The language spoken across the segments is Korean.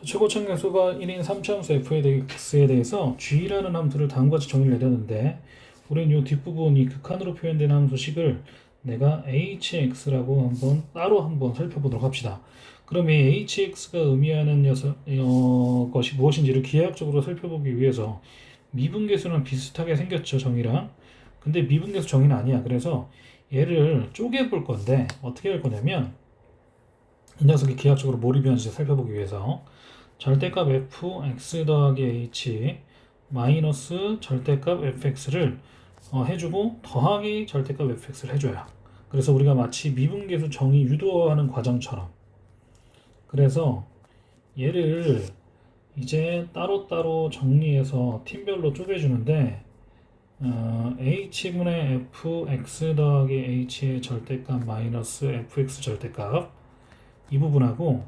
최고 참계수가 1인 3차함수 fx에 대해서 g라는 함수를 다음과 같이 정의를 내렸는데 우리는 이 뒷부분 이 극한으로 표현된 함수식을 내가 hx라고 따로 한번 살펴보도록 합시다. 그럼 이 hx가 의미하는 것이 무엇인지를 기하학적으로 살펴보기 위해서 미분계수랑 비슷하게 생겼죠, 정의랑. 근데 미분계수 정의는 아니야. 그래서 얘를 쪼개볼 건데 어떻게 할 거냐면 이 녀석이 기하학적으로 뭘 의미하는지 살펴보기 위해서 절대값 fx 더하기 h 마이너스 절대값 fx를 해주고 더하기 절대값 fx를 해줘요. 그래서 우리가 마치 미분계수 정의 유도하는 과정처럼, 그래서 얘를 이제 따로따로 정리해서 팀별로 쪼개주는데 h분의 fx 더하기 h의 절대값 마이너스 fx 절대값 이 부분하고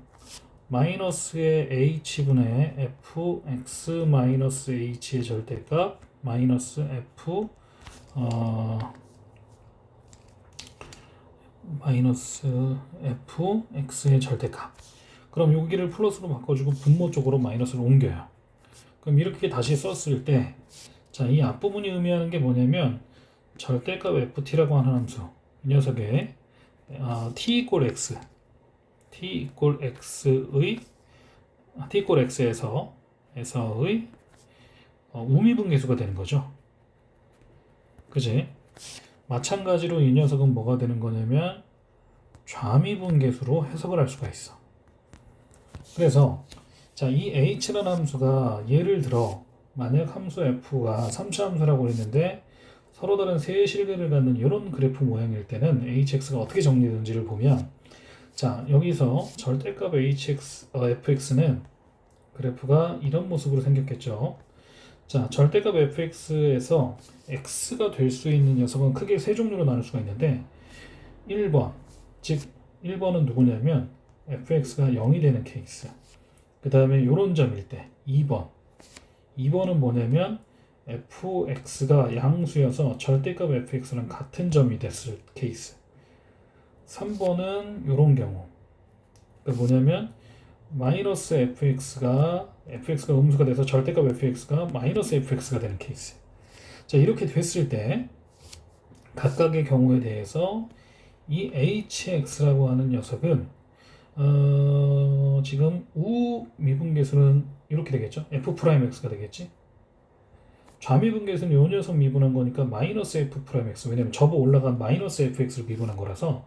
마이너스의 h분의 fx 마이너스 h의 절대값 마이너스 마이너스 fx의 절대값. 그럼 여기를 플러스로 바꿔주고 분모 쪽으로 마이너스를 옮겨요. 그럼 이렇게 다시 썼을 때, 자, 이 앞부분이 의미하는 게 뭐냐면 절대값 ft라고 하는 함수, 이 녀석의 t 이꼴 x, t 이꼴 x에서의 우미분계수가 되는 거죠. 그지? 마찬가지로 이 녀석은 뭐가 되는 거냐면 좌미분계수로 해석을 할 수가 있어. 그래서 자, 이 h라는 함수가 예를 들어 만약 함수 f가 3차 함수라고 했는데 서로 다른 세 실근을 갖는 이런 그래프 모양일 때는 hx가 어떻게 정리되는지를 보면, 자, 여기서 절대값 fx는 그래프가 이런 모습으로 생겼겠죠. 자, 절대값 fx에서 x가 될 수 있는 녀석은 크게 세 종류로 나눌 수가 있는데 1번, 즉 1번은 누구냐면 fx가 0이 되는 케이스. 그 다음에 이런 점일 때 2번은 뭐냐면 fx가 양수여서 절대값 fx랑 같은 점이 됐을 케이스. 3번은 이런 경우, 그러니까 뭐냐면 마이너스 fx가 음수가 돼서 절대값 fx가 마이너스 fx가 되는 케이스. 자, 이렇게 됐을 때 각각의 경우에 대해서 이 hx라고 하는 녀석은 지금 우미분계수는 이렇게 되겠죠. f'x가 되겠지. 좌미분계수는 요 녀석 미분한 거니까 마이너스 f'x, 왜냐면 접어 올라간 마이너스 fx를 미분한 거라서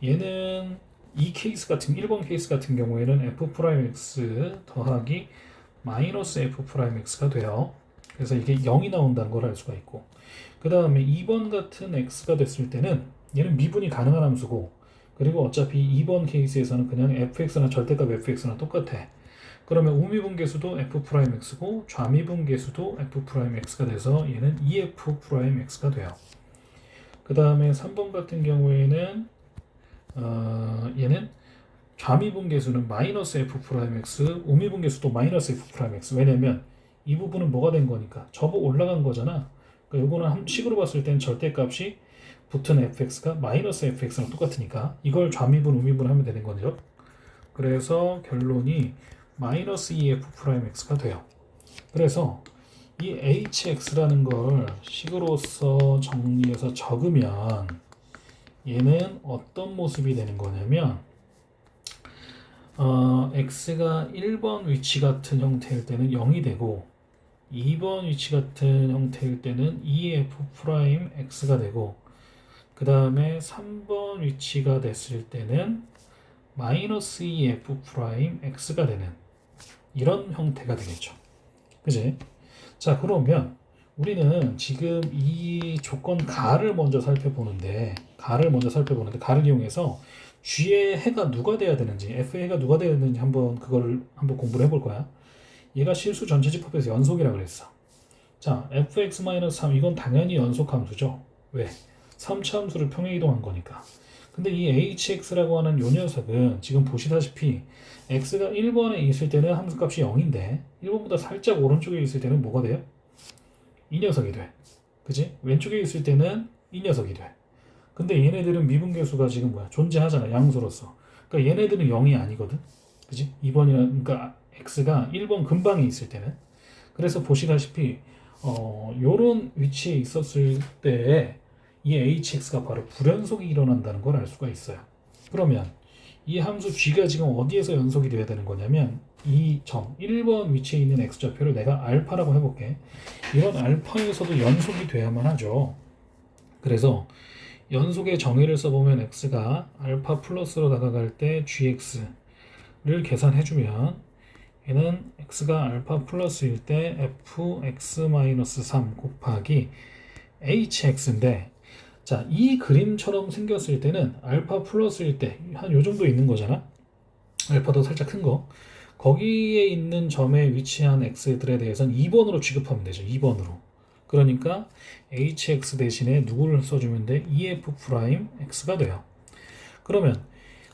얘는 이 케이스 같은 1번 케이스 같은 경우에는 f'x 더하기 마이너스 f'x가 돼요. 그래서 이게 0이 나온다는 걸 알 수가 있고, 그 다음에 2번 같은 x가 됐을 때는 얘는 미분이 가능한 함수고, 그리고 어차피 2번 케이스에서는 그냥 fx나 절대값 fx나 똑같아. 그러면 우미분계수도 f'x고 좌미분계수도 f'x가 돼서 얘는 2f'x가 돼요. 그 다음에 3번 같은 경우에는 얘는 좌미분계수는 마이너스 f'x, 우미분계수도 마이너스 f'x. 왜냐면 이 부분은 뭐가 된 거니까 접어 올라간 거잖아. 그러니까 이거는 식으로 봤을 때는 절대값이 붙은 fx가 마이너스 fx랑 똑같으니까 이걸 좌미분, 우미분 하면 되는 거죠. 그래서 결론이 마이너스 2f'x가 돼요. 그래서 이 hx라는 걸 식으로서 정리해서 적으면 얘는 어떤 모습이 되는 거냐면 x가 1번 위치 같은 형태일 때는 0이 되고 2번 위치 같은 형태일 때는 2f'x가 되고, 그 다음에 3번 위치가 됐을 때는 마이너스 2f'x가 되는 이런 형태가 되겠죠. 그지? 자, 그러면 우리는 지금 이 조건 가를 먼저 살펴보는데 가를 이용해서 g의 해가 누가 돼야 되는지, f의 해가 누가 돼야 되는지 그걸 한번 공부를 해볼 거야. 얘가 실수 전체 집합에서 연속이라고 그랬어. 자, fx-3 이건 당연히 연속 함수죠. 왜? 3차 함수를 평행 이동한 거니까. 근데 이 hx라고 하는 요 녀석은 지금 보시다시피 x가 1번에 있을 때는 함수값이 0인데 1번보다 살짝 오른쪽에 있을 때는 뭐가 돼요? 이 녀석이 돼. 그지? 왼쪽에 있을 때는 이 녀석이 돼. 근데 얘네들은 미분계수가 지금 존재하잖아, 양수로서. 그러니까 얘네들은 0이 아니거든. 그지? 2번이나, 그러니까 x가 1번 근방에 있을 때는. 그래서 보시다시피 요런 위치에 있었을 때에 이 hx가 바로 불연속이 일어난다는 걸 알 수가 있어요. 그러면 이 함수 g가 지금 어디에서 연속이 돼야 되는 거냐면 이 점 1번 위치에 있는 x좌표를 내가 알파라고 해볼게. 이런 알파에서도 연속이 돼야만 하죠. 그래서 연속의 정의를 써보면 x가 알파 플러스로 다가갈 때 gx를 계산해주면 얘는 x가 알파 플러스일 때 fx-3 곱하기 hx인데, 자, 이 그림처럼 생겼을 때는 알파 플러스일 때 한 요 정도 있는 거잖아. 알파도 살짝 큰 거. 거기에 있는 점에 위치한 x들에 대해서는 2번으로 취급하면 되죠. 2번으로. 그러니까 hx 대신에 누구를 써주면 돼? ef'x가 돼요. 그러면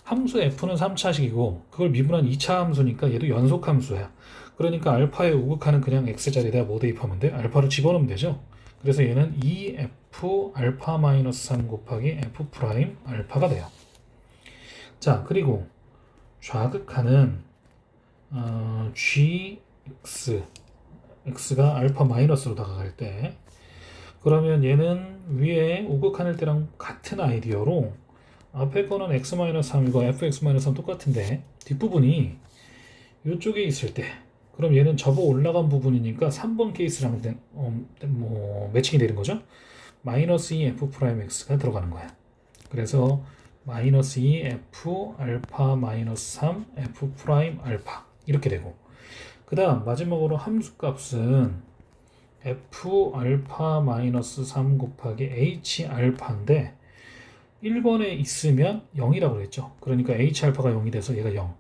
함수 f는 3차식이고 그걸 미분한 2차 함수니까 얘도 연속 함수야. 그러니까 알파의 우극하는 그냥 x자리에다 뭐 대입하면 돼? 알파를 집어넣으면 되죠. 그래서 얘는 2f 알파 마이너스 3 곱하기 f 프라임 알파가 돼요. 자, 그리고 좌극하는 gx, x가 알파 마이너스로 다가갈 때, 그러면 얘는 위에 우극하는 때랑 같은 아이디어로 앞에 거는 x-3이고 fx-3 똑같은데 뒷부분이 이쪽에 있을 때, 그럼 얘는 접어 올라간 부분이니까 3번 케이스랑 매칭이 되는 거죠. 마이너스 2f'x가 들어가는 거야. 그래서 마이너스 2f 알파 마이너스 3 f 프라임 알파 이렇게 되고, 그 다음 마지막으로 함수값은 f 알파 마이너스 3 곱하기 h 알파인데 1번에 있으면 0이라고 그랬죠. 그러니까 h 알파가 0이 돼서 얘가 0.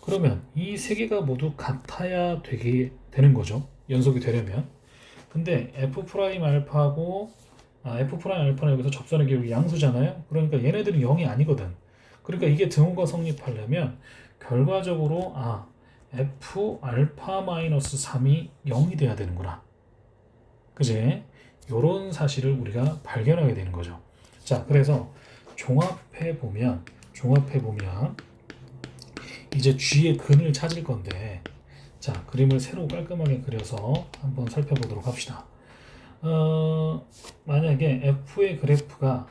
그러면 이 세 개가 모두 같아야 되게 되는 거죠. 연속이 되려면. 근데 f 프라임 알파하고 f 프라임 알파는 여기서 접선의 기울기 양수잖아요. 그러니까 얘네들은 0이 아니거든. 그러니까 이게 등호가 성립하려면 결과적으로 f 알파 마이너스 3이 0이 돼야 되는구나. 그지? 요런 사실을 우리가 발견하게 되는 거죠. 자, 그래서 종합해 보면 이제 G의 근을 찾을 건데, 자, 그림을 새로 깔끔하게 그려서 한번 살펴보도록 합시다. 만약에 F의 그래프가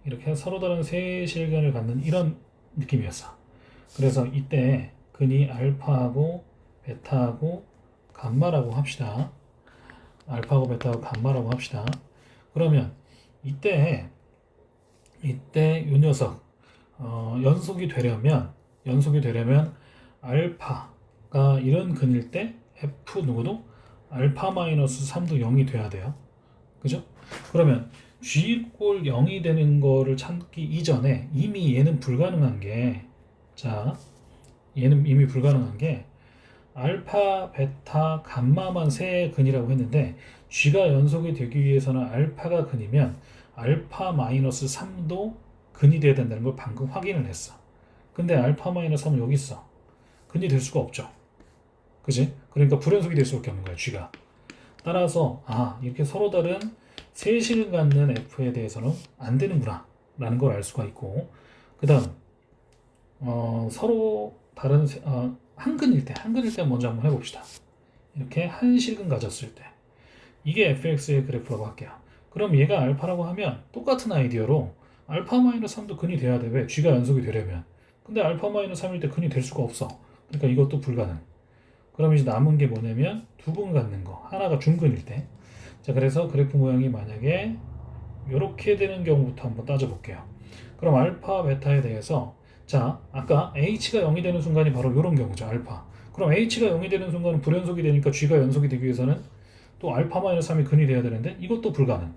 이렇게 서로 다른 세실근을 갖는 이런 느낌이었어. 그래서 이때 근이 알파하고 베타하고 감마라고 합시다. 알파하고 베타하고 감마라고 합시다. 그러면 이때 이 녀석 연속이 되려면 알파가 이런 근일 때 F 누구도 알파 마이너스 3도 0이 돼야 돼요. 그죠? 그러면 G 꼴 0이 되는 거를 찾기 이전에 이미 얘는 불가능한 게, 자, 얘는 이미 불가능한 게 알파, 베타, 감마만 세 근이라고 했는데 G가 연속이 되기 위해서는 알파가 근이면 알파 마이너스 3도 근이 돼야 된다는 걸 방금 확인을 했어. 근데 알파 마이너스 3은 여기 있어. 근이 될 수가 없죠. 그지? 그러니까 불연속이 될 수밖에 없는 거야, G가. 따라서 이렇게 서로 다른 세실을 갖는 F에 대해서는 안 되는구나 라는 걸 알 수가 있고, 그 다음 서로 다른 한근일 때 먼저 한번 해봅시다. 이렇게 한 실근 가졌을 때 이게 fx의 그래프라고 할게요. 그럼 얘가 알파라고 하면 똑같은 아이디어로 알파 마이너스 3도 근이 돼야 돼. 왜? G가 연속이 되려면. 근데 알파 마이너스 3일 때 근이 될 수가 없어. 그러니까 이것도 불가능. 그럼 이제 남은 게 뭐냐면 두 근 갖는 거. 하나가 중근일 때. 자, 그래서 그래프 모양이 만약에 이렇게 되는 경우부터 한번 따져볼게요. 그럼 알파, 베타에 대해서, 자, 아까 h가 0이 되는 순간이 바로 이런 경우죠. 알파. 그럼 h가 0이 되는 순간은 불연속이 되니까 g가 연속이 되기 위해서는 또 알파 마이너스 3이 근이 돼야 되는데 이것도 불가능.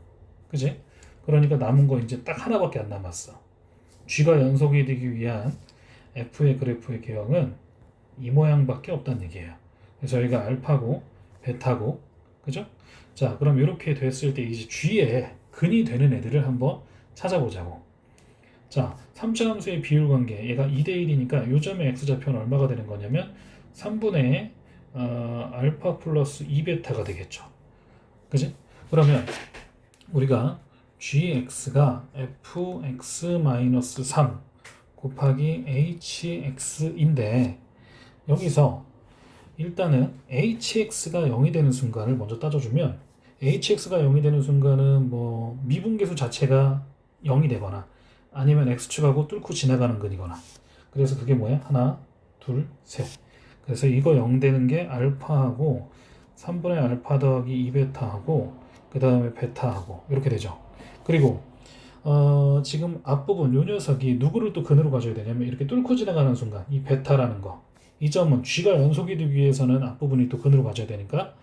그지? 그러니까 남은 거 이제 딱 하나밖에 안 남았어. g가 연속이 되기 위한 f의 그래프의 개형은 이 모양밖에 없다는 얘기예요. 그래서 저희가 알파고 베타고, 그죠? 자, 그럼 이렇게 됐을 때 이제 g에 근이 되는 애들을 한번 찾아보자고. 자, 3차 함수의 비율 관계, 얘가 2대 1이니까 요 점의 x좌표는 얼마가 되는 거냐면 3분의 알파 플러스 2베타가 되겠죠. 그지? 그러면 우리가 gx가 fx-3 곱하기 hx인데 여기서 일단은 hx가 0이 되는 순간을 먼저 따져주면 hx가 0이 되는 순간은 뭐 미분계수 자체가 0이 되거나 아니면 x축하고 뚫고 지나가는 근이거나 그래서 그게 뭐야? 하나, 둘, 셋. 그래서 이거 0 되는 게 알파하고 3분의 알파 더하기 2베타하고 그 다음에 베타하고 이렇게 되죠. 그리고 지금 앞부분 요 녀석이 누구를 또 근으로 가져야 되냐면 이렇게 뚫고 지나가는 순간 이 베타라는 거 이 점은 쥐가 연속이 되기 위해서는 앞부분이 또 근으로 가져야 되니까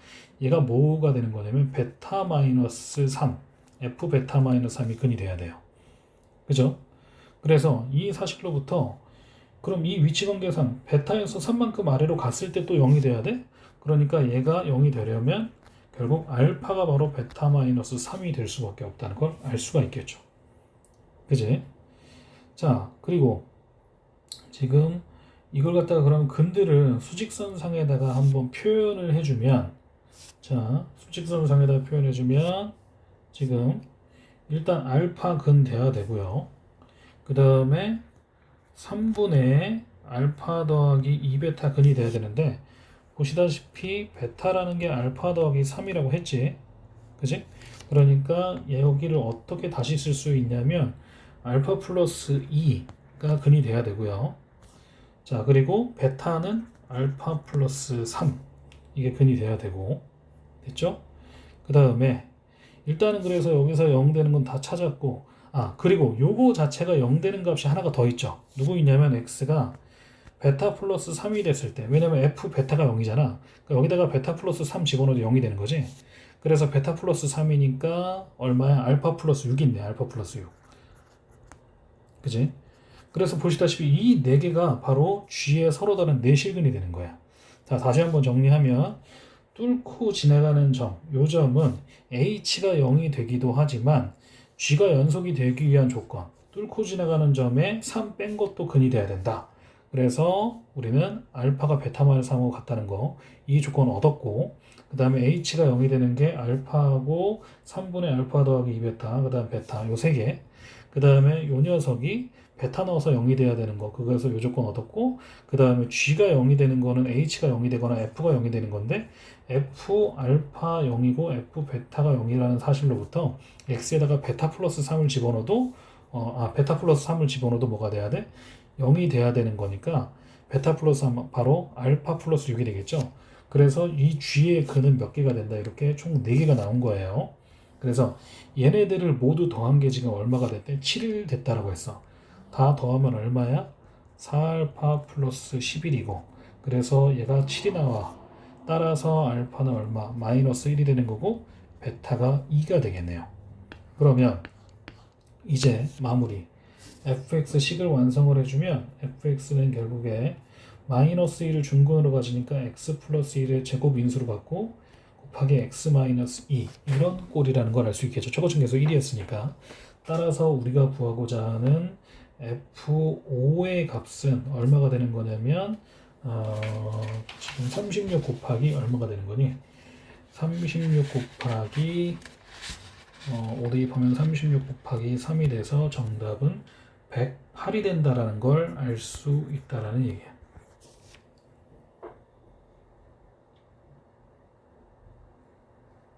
얘가 뭐가 되는 거냐면 베타 마이너스 3 f 베타 마이너스 3이 근이 돼야 돼요. 그죠? 그래서 이 사실로부터 그럼 이 위치관계상 베타에서 3만큼 아래로 갔을 때 또 0이 돼야 돼? 그러니까 얘가 0이 되려면 결국 알파가 바로 베타 마이너스 3이 될 수밖에 없다는 걸 알 수가 있겠죠. 그지? 자, 그리고 지금 이걸 갖다가 그럼 근들을 수직선상에다가 한번 표현을 해주면 자, 수직선상에다가 표현해주면 지금 일단 알파 근 돼야 되고요. 그 다음에 3분의 알파 더하기 2베타 근이 돼야 되는데 보시다시피 베타라는 게 알파 더하기 3이라고 했지. 그지? 그러니까 여기를 어떻게 다시 쓸 수 있냐면 알파 플러스 2가 근이 돼야 되고요. 자, 그리고 베타는 알파 플러스 3 이게 근이 돼야 되고 됐죠? 그 다음에 일단은 그래서 여기서 0 되는 건 다 찾았고 그리고 요거 자체가 0 되는 값이 하나가 더 있죠. 누구 있냐면 x가 베타 플러스 3이 됐을 때 왜냐면 f 베타가 0이잖아. 그러니까 여기다가 베타 플러스 3 집어넣어도 0이 되는 거지. 그래서 베타 플러스 3이니까 얼마야? 알파 플러스 6이 있네. 알파 플러스 6. 그지? 그래서 보시다시피 이 네 개가 바로 G의 서로 다른 내실근이 되는 거야. 자, 다시 한번 정리하면 뚫고 지나가는 점, 요 점은 H가 0이 되기도 하지만 G가 연속이 되기 위한 조건, 뚫고 지나가는 점에 3 뺀 것도 근이 돼야 된다. 그래서 우리는 알파가 베타 마이너스 3하고 같다는 거, 이 조건 얻었고 그 다음에 H가 0이 되는 게 알파하고 3분의 알파 더하기 2베타, 그 다음 베타 요 세 개, 그 다음에 요 녀석이 베타 넣어서 0이 돼야 되는 거, 그거에서 요 조건 얻었고 그 다음에 G가 0이 되는 거는 H가 0이 되거나 F가 0이 되는 건데 F 알파 0이고 F 베타가 0이라는 사실로부터 X에다가 베타 플러스 3을 집어넣어도 베타 플러스 3을 집어넣어도 뭐가 돼야 돼? 0이 돼야 되는 거니까 베타 플러스 3 바로 알파 플러스 6이 되겠죠. 그래서 이 G의 근은 몇 개가 된다? 이렇게 총 4개가 나온 거예요. 그래서 얘네들을 모두 더한 게 지금 얼마가 됐대? 7일 됐다라고 했어. 다 더하면 얼마야? 4알파 플러스 11이고 그래서 얘가 7이 나와. 따라서 알파는 얼마? 마이너스 1이 되는 거고 베타가 2가 되겠네요. 그러면 이제 마무리 fx식을 완성을 해주면 fx는 결국에 마이너스 1을 중근으로 가지니까 x 플러스 1의 제곱 인수로 갖고 곱하기 x 마이너스 2 이런 꼴이라는 걸 알 수 있겠죠. 저것은 계속 1이었으니까. 따라서 우리가 구하고자 하는 F5의 값은 얼마가 되는 거냐면 지금 36 곱하기 얼마가 되는 거니? 36 곱하기 5 대입하면 36 곱하기 3이 돼서 정답은 108이 된다라는 걸 알 수 있다라는 얘기예요.